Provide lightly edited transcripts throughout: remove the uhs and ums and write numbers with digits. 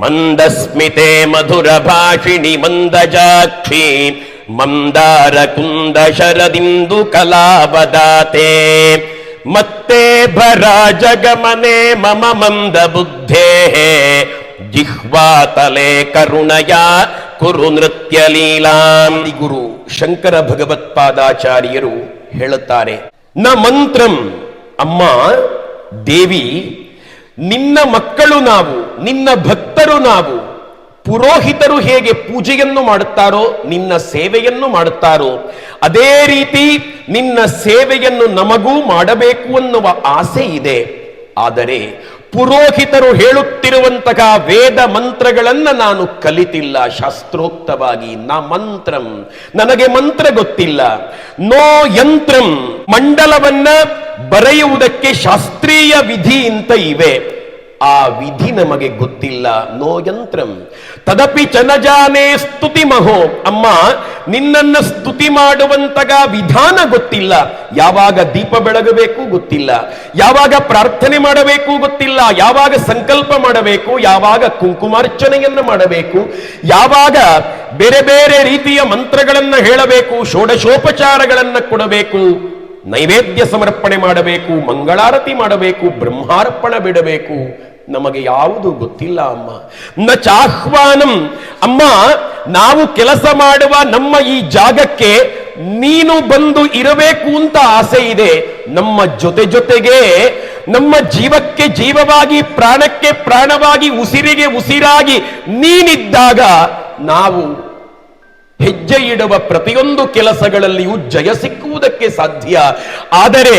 ಮಂದಸ್ಮಿತೆ ಮಧುರ ಭಾಷಿಣಿ ಮಂದಜಾಕ್ಷಿ ಮಂದಾರ ಕುಂದ ಶರದಿಂದು ಕಲಾವದಾತೆ ಮತ್ತೆ ಭರ ಜಗಮನೆ ಮಮ ಮಂದ ಬುದ್ಧೇ ಜಿಹ್ವಾತಲೆ ಕರುಣಯ ಕುರು ನೃತ್ಯ ಲೀಲಾಂ. ಗುರು ಶಂಕರ ಭಗವತ್ಪಾದಾಚಾರ್ಯರು ಹೇಳುತ್ತಾರೆ, ನ ಮಂತ್ರಂ, ಅಮ್ಮ ದೇವಿ, ನಿನ್ನ ಮಕ್ಕಳು ನಾವು, ನಿನ್ನ ಭಕ್ತರು ನಾವು. ಪುರೋಹಿತರು ಹೇಗೆ ಪೂಜೆಯನ್ನು ಮಾಡುತ್ತಾರೋ, ನಿನ್ನ ಸೇವೆಯನ್ನು ಮಾಡುತ್ತಾರೋ, ಅದೇ ರೀತಿ ನಿನ್ನ ಸೇವೆಯನ್ನು ನಮಗೂ ಮಾಡಬೇಕು ಅನ್ನುವ ಆಸೆ ಇದೆ. ಆದರೆ ಪುರೋಹಿತರು ಹೇಳುತ್ತಿರುವಂತಹ ವೇದ ಮಂತ್ರಗಳನ್ನ ನಾನು ಕಲಿತಿಲ್ಲ ಶಾಸ್ತ್ರೋಕ್ತವಾಗಿ. ನ ಮಂತ್ರಂ, ನನಗೆ ಮಂತ್ರ ಗೊತ್ತಿಲ್ಲ. ನೋ ಯಂತ್ರಂ, ಮಂಡಲವನ್ನ ಬರೆಯುವುದಕ್ಕೆ ಶಾಸ್ತ್ರೀಯ ವಿಧಿ ಅಂತ ಇವೆ, ಆ ವಿಧಿ ನಮಗೆ ಗೊತ್ತಿಲ್ಲ. ನೋ ಯಂತ್ರಂ ತದಪಿ ಚನಜಾನೆ ಸ್ತುತಿ ಮಹೋ, ಅಮ್ಮ ನಿನ್ನನ್ನ ಸ್ತುತಿ ಮಾಡುವಂತಗ ವಿಧಾನ ಗೊತ್ತಿಲ್ಲ. ಯಾವಾಗ ದೀಪ ಬೆಳಗಬೇಕು ಗೊತ್ತಿಲ್ಲ, ಯಾವಾಗ ಪ್ರಾರ್ಥನೆ ಮಾಡಬೇಕು ಗೊತ್ತಿಲ್ಲ, ಯಾವಾಗ ಸಂಕಲ್ಪ ಮಾಡಬೇಕು, ಯಾವಾಗ ಕುಂಕುಮಾರ್ಚನೆಯನ್ನು ಮಾಡಬೇಕು, ಯಾವಾಗ ಬೇರೆ ಬೇರೆ ರೀತಿಯ ಮಂತ್ರಗಳನ್ನ ಹೇಳಬೇಕು, ಷೋಡಶೋಪಚಾರಗಳನ್ನ ಕೊಡಬೇಕು, ನೈವೇದ್ಯ ಸಮರ್ಪಣೆ ಮಾಡಬೇಕು, ಮಂಗಳಾರತಿ ಮಾಡಬೇಕು, ಬ್ರಹ್ಮಾರ್ಪಣ ಬಿಡಬೇಕು, ನಮಗೆ ಯಾವುದು ಗೊತ್ತಿಲ್ಲ ಅಮ್ಮ. ನ ಚಾಹ್ವಾನಂ, ಅಮ್ಮ ನಾವು ಕೆಲಸ ಮಾಡುವ ನಮ್ಮ ಈ ಜಾಗಕ್ಕೆ ನೀನು ಬಂದು ಇರಬೇಕು ಅಂತ ಆಸೆ ಇದೆ. ನಮ್ಮ ಜೊತೆ ಜೊತೆಗೆ ನಮ್ಮ ಜೀವಕ್ಕೆ ಜೀವವಾಗಿ, ಪ್ರಾಣಕ್ಕೆ ಪ್ರಾಣವಾಗಿ, ಉಸಿರಿಗೆ ಉಸಿರಾಗಿ ನೀನಿದ್ದಾಗ ನಾವು ಹೆಜ್ಜೆ ಇಡುವ ಪ್ರತಿಯೊಂದು ಕೆಲಸಗಳಲ್ಲಿಯೂ ಜಯ ಸಿಕ್ಕುವುದಕ್ಕೆ ಸಾಧ್ಯ. ಆದರೆ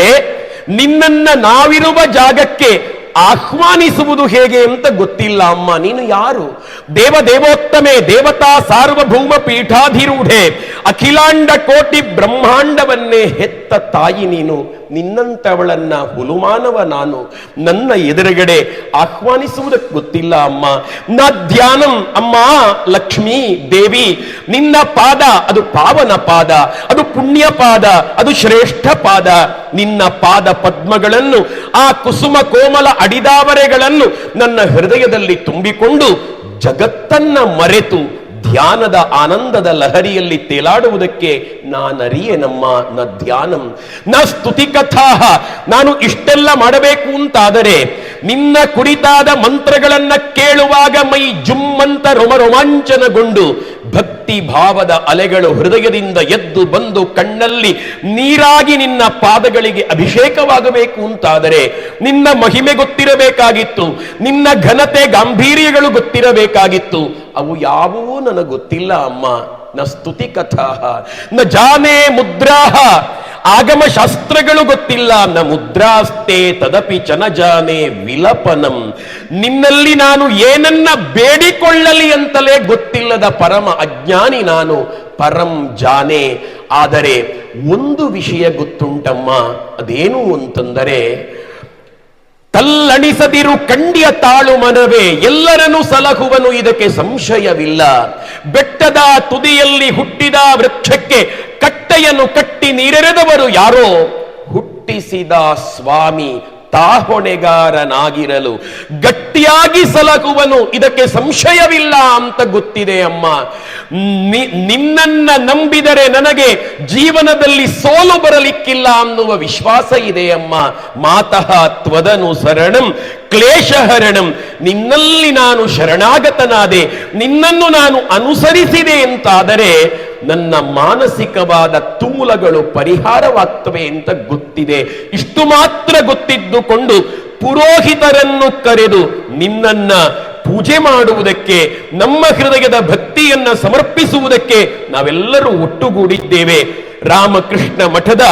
ನಿನ್ನನ್ನ ನಾವಿರುವ ಜಾಗಕ್ಕೆ ಆಹ್ವಾನಿಸುವುದು ಹೇಗೆ ಅಂತ ಗೊತ್ತಿಲ್ಲ ಅಮ್ಮ. ನೀನು ಯಾರು? ದೇವದೇವೋತ್ತಮೆ, ದೇವತಾ ಸಾರ್ವಭೌಮ ಪೀಠಾಧಿರೂಢೆ, ಅಖಿಲಾಂಡ ಕೋಟಿ ಬ್ರಹ್ಮಾಂಡವನ್ನೇ ಹೆತ್ತ ತಾಯಿ ನೀನು. ನಿನ್ನಂತವಳನ್ನ ಹುಲುಮಾನವ ನಾನು. ನನ್ನ ಎದುರುಗಡೆ ಆಹ್ವಾನಿಸುವುದಕ್ಕೆ ಗೊತ್ತಿಲ್ಲ ಅಮ್ಮ. ನ ಧ್ಯಾನಂ, ಅಮ್ಮ ಲಕ್ಷ್ಮೀ ದೇವಿ, ನಿನ್ನ ಪಾದ ಅದು ಪಾವನ ಪಾದ, ಅದು ಪುಣ್ಯ ಪಾದ, ಅದು ಶ್ರೇಷ್ಠ ಪಾದ. ನಿನ್ನ ಪಾದ ಪದ್ಮಗಳನ್ನು, ಆ ಕುಸುಮ ಕೋಮಲ ಅಡಿದಾವರೆಗಳನ್ನು ನನ್ನ ಹೃದಯದಲ್ಲಿ ತುಂಬಿಕೊಂಡು ಜಗತ್ತನ್ನ ಮರೆತು ಧ್ಯಾನದ ಆನಂದದ ಲಹರಿಯಲ್ಲಿ ತೇಲಾಡುವುದಕ್ಕೆ ನಾನರಿಯೇನಮ್ಮ. ನ ಧ್ಯಾನಂ ನ ಸ್ತುತಿ ಕಥಾ, ನಾನು ಇಷ್ಟೆಲ್ಲ ಮಾಡಬೇಕು ಅಂತಾದರೆ ನಿನ್ನ ಕುರಿತಾದ ಮಂತ್ರಗಳನ್ನ ಕೇಳುವಾಗ ಮೈ ಜುಮ್ಮಂತ ರೋಮಾಂಚನಗೊಂಡು ಭಕ್ತಿ ಭಾವದ ಅಲೆಗಳು ಹೃದಯದಿಂದ ಎದ್ದು ಬಂದು ಕಣ್ಣಲ್ಲಿ ನೀರಾಗಿ ನಿನ್ನ ಪಾದಗಳಿಗೆ ಅಭಿಷೇಕವಾಗಬೇಕು ಅಂತಾದರೆ ನಿನ್ನ ಮಹಿಮೆ ಗೊತ್ತಿರಬೇಕಾಗಿತ್ತು, ನಿನ್ನ ಘನತೆ ಗಾಂಭೀರ್ಯಗಳು ಗೊತ್ತಿರಬೇಕಾಗಿತ್ತು. ಅವು ಯಾವುವೂ ನನಗೆ ಗೊತ್ತಿಲ್ಲ ಅಮ್ಮ. ನ ಸ್ತುತಿ ಕಥಾ ನ ಜಾನೇ ಮುದ್ರಾಹ, ಆಗಮ ಶಾಸ್ತ್ರಗಳು ಗೊತ್ತಿಲ್ಲ. ನ ಮುದ್ರಾಸ್ತೆ ತದಪಿ ಚನಜಾನೆ ವಿಲಪನಂ, ನಿನ್ನಲ್ಲಿ ನಾನು ಏನನ್ನ ಬೇಡಿಕೊಳ್ಳಲಿ ಅಂತಲೇ ಗೊತ್ತಿಲ್ಲದ ಪರಮ ಅಜ್ಞಾನಿ ನಾನು. ಪರಂ ಜಾನೆ, ಆದರೆ ಒಂದು ವಿಷಯ ಗೊತ್ತುಂಟಮ್ಮ. ಅದೇನು ಅಂತಂದರೆ, ತಲ್ಲಣಿಸದಿರು ಕಂಡ್ಯ ತಾಳು ಮನವೇ, ಎಲ್ಲರನ್ನೂ ಸಲಹುವನು, ಇದಕ್ಕೆ ಸಂಶಯವಿಲ್ಲ. ಬೆಟ್ಟದ ತುದಿಯಲ್ಲಿ ಹುಟ್ಟಿದ ವೃಕ್ಷಕ್ಕೆ ಕಟ್ಟೆಯನ್ನು ಕಟ್ಟಿ ನೀರೆರೆದವರು ಯಾರೋ, ಹುಟ್ಟಿಸಿದ ಸ್ವಾಮಿ ತಾಹೊಣೆಗಾರನಾಗಿರಲು ಗಟ್ಟಿಯಾಗಿ ಸಲಹುವನು, ಇದಕ್ಕೆ ಸಂಶಯವಿಲ್ಲ ಅಂತ ಗೊತ್ತಿದೆ ಅಮ್ಮ. ನಿನ್ನನ್ನ ನಂಬಿದರೆ ನನಗೆ ಜೀವನದಲ್ಲಿ ಸೋಲು ಬರಲಿಕ್ಕಿಲ್ಲ ಅನ್ನುವ ವಿಶ್ವಾಸ ಇದೆ ಅಮ್ಮ. ಮಾತಃ ತ್ವದನು ಶರಣಂ ಕ್ಲೇಶಹರಣಂ, ನಿನ್ನಲ್ಲಿ ನಾನು ಶರಣಾಗತನಾದೆ, ನಿನ್ನನ್ನು ನಾನು ಅನುಸರಿಸಿದೆ ಅಂತಾದರೆ ನನ್ನ ಮಾನಸಿಕವಾದ ತುಮುಲಗಳು ಪರಿಹಾರವಾಗ್ತವೆ ಅಂತ ಗೊತ್ತಿದೆ. ಇಷ್ಟು ಮಾತ್ರ ಗೊತ್ತಿದ್ದುಕೊಂಡು ಪುರೋಹಿತರನ್ನು ಕರೆದು ನಿನ್ನನ್ನ ಪೂಜೆ ಮಾಡುವುದಕ್ಕೆ, ನಮ್ಮ ಹೃದಯದ ಭಕ್ತಿಯನ್ನ ಸಮರ್ಪಿಸುವುದಕ್ಕೆ ನಾವೆಲ್ಲರೂ ಒಟ್ಟುಗೂಡಿದ್ದೇವೆ. ರಾಮಕೃಷ್ಣ ಮಠದ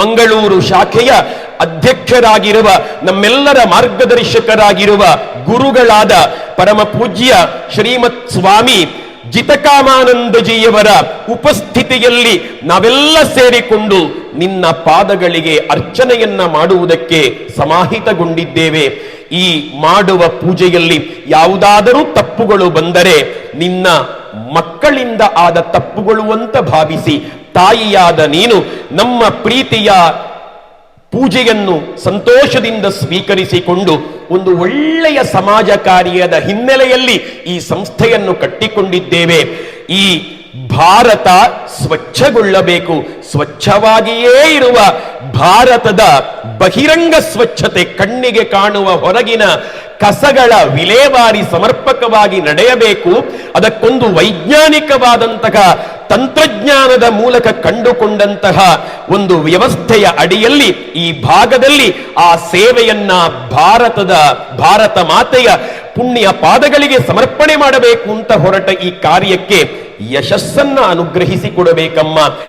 ಮಂಗಳೂರು ಶಾಖೆಯ ಅಧ್ಯಕ್ಷರಾಗಿರುವ, ನಮ್ಮೆಲ್ಲರ ಮಾರ್ಗದರ್ಶಕರಾಗಿರುವ ಗುರುಗಳಾದ ಪರಮ ಪೂಜ್ಯ ಶ್ರೀಮತ್ ಸ್ವಾಮಿ ಜಿತಕಾಮಾನಂದಜಿಯವರ ಉಪಸ್ಥಿತಿಯಲ್ಲಿ ನಾವೆಲ್ಲ ಸೇರಿಕೊಂಡು ನಿನ್ನ ಪಾದಗಳಿಗೆ ಅರ್ಚನೆಯನ್ನ ಮಾಡುವುದಕ್ಕೆ ಸಮಾಹಿತಗೊಂಡಿದ್ದೇವೆ. ಈ ಮಾಡುವ ಪೂಜೆಯಲ್ಲಿ ಯಾವುದಾದರೂ ತಪ್ಪುಗಳು ಬಂದರೆ ನಿನ್ನ ಮಕ್ಕಳಿಂದ ಆದ ತಪ್ಪುಗಳು ಅಂತ ಭಾವಿಸಿ, ತಾಯಿಯಾದ ನೀನು ನಮ್ಮ ಪ್ರೀತಿಯ ಪೂಜೆಯನ್ನು ಸಂತೋಷದಿಂದ ಸ್ವೀಕರಿಸಿಕೊಂಡು ಒಂದು ಒಳ್ಳೆಯ ಸಮಾಜ ಕಾರ್ಯದ ಹಿನ್ನೆಲೆಯಲ್ಲಿ ಈ ಸಂಸ್ಥೆಯನ್ನು ಕಟ್ಟಿಕೊಂಡಿದ್ದೇವೆ. ಈ ಭಾರತ ಸ್ವಚ್ಛಗೊಳ್ಳಬೇಕು. ಸ್ವಚ್ಛವಾಗಿಯೇ ಇರುವ ಭಾರತದ ಬಹಿರಂಗ ಸ್ವಚ್ಛತೆ, ಕಣ್ಣಿಗೆ ಕಾಣುವ ಹೊರಗಿನ ಕಸಗಳ ವಿಲೇವಾರಿ ಸಮರ್ಪಕವಾಗಿ ನಡೆಯಬೇಕು. ಅದಕ್ಕೊಂದು ವೈಜ್ಞಾನಿಕವಾದಂತಹ ತಂತ್ರಜ್ಞಾನದ ಮೂಲಕ ಕಂಡುಕೊಂಡಂತಹ ಒಂದು ವ್ಯವಸ್ಥೆಯ ಅಡಿಯಲ್ಲಿ ಈ ಭಾಗದಲ್ಲಿ ಆ ಸೇವೆಯನ್ನ ಭಾರತ ಮಾತೆಯ ಪುಣ್ಯ ಪಾದಗಳಿಗೆ ಸಮರ್ಪಣೆ ಮಾಡಬೇಕು ಅಂತ ಹೊರಟ ಈ ಕಾರ್ಯಕ್ಕೆ ಯಶಸ್ಸನ್ನ ಅನುಗ್ರಹಿಸಿಕೊಡಬೇಕಮ್ಮ.